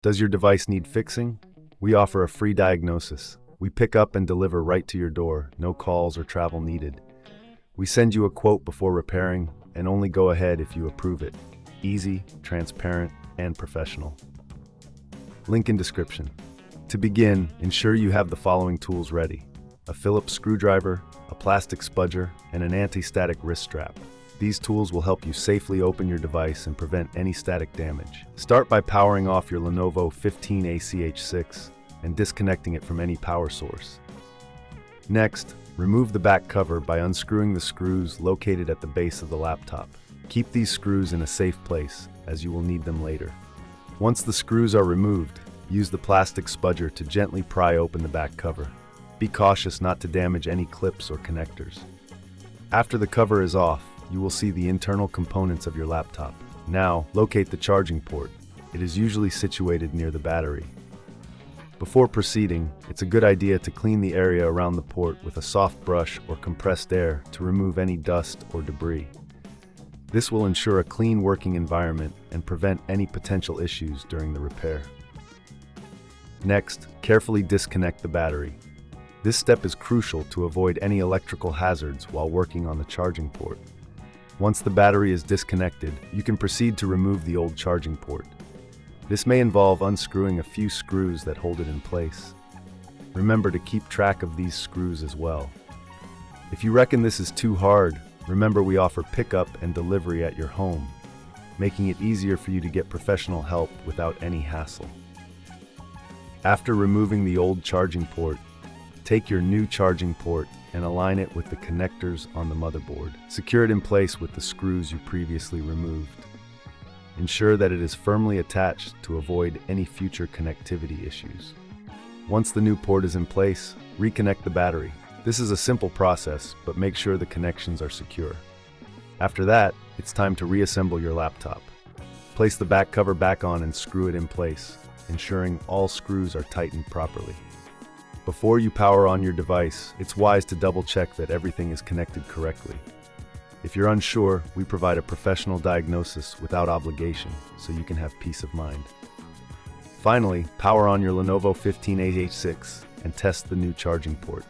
Does your device need fixing? We offer a free diagnosis. We pick up and deliver right to your door, no calls or travel needed. We send you a quote before repairing and only go ahead if you approve it. Easy, transparent, and professional. Link in description. To begin, ensure you have the following tools ready: a Phillips screwdriver, a plastic spudger, and an anti-static wrist strap. These tools will help you safely open your device and prevent any static damage. Start by powering off your Lenovo 15ACH6 and disconnecting it from any power source. Next, remove the back cover by unscrewing the screws located at the base of the laptop. Keep these screws in a safe place, as you will need them later. Once the screws are removed, use the plastic spudger to gently pry open the back cover. Be cautious not to damage any clips or connectors. After the cover is off, you will see the internal components of your laptop. Now, locate the charging port. It is usually situated near the battery. Before proceeding, it's a good idea to clean the area around the port with a soft brush or compressed air to remove any dust or debris. This will ensure a clean working environment and prevent any potential issues during the repair. Next, carefully disconnect the battery. This step is crucial to avoid any electrical hazards while working on the charging port. Once the battery is disconnected, you can proceed to remove the old charging port. This may involve unscrewing a few screws that hold it in place. Remember to keep track of these screws as well. If you reckon this is too hard, remember we offer pickup and delivery at your home, making it easier for you to get professional help without any hassle. After removing the old charging port, take your new charging port and align it with the connectors on the motherboard. Secure it in place with the screws you previously removed. Ensure that it is firmly attached to avoid any future connectivity issues. Once the new port is in place, reconnect the battery. This is a simple process, but make sure the connections are secure. After that, it's time to reassemble your laptop. Place the back cover back on and screw it in place, ensuring all screws are tightened properly. Before you power on your device, it's wise to double-check that everything is connected correctly. If you're unsure, we provide a professional diagnosis without obligation, so you can have peace of mind. Finally, power on your Lenovo 15AH6 and test the new charging port.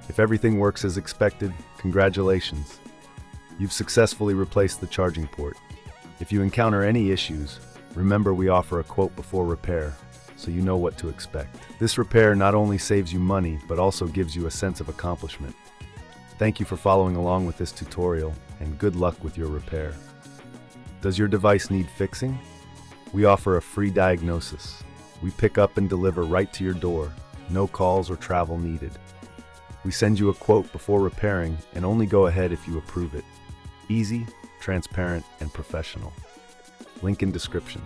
If everything works as expected, congratulations! You've successfully replaced the charging port. If you encounter any issues, remember we offer a quote before repair, so you know what to expect. This repair not only saves you money, but also gives you a sense of accomplishment. Thank you for following along with this tutorial, and good luck with your repair. Does your device need fixing? We offer a free diagnosis. We pick up and deliver right to your door, no calls or travel needed. We send you a quote before repairing and only go ahead if you approve it. Easy, transparent, and professional. Link in description.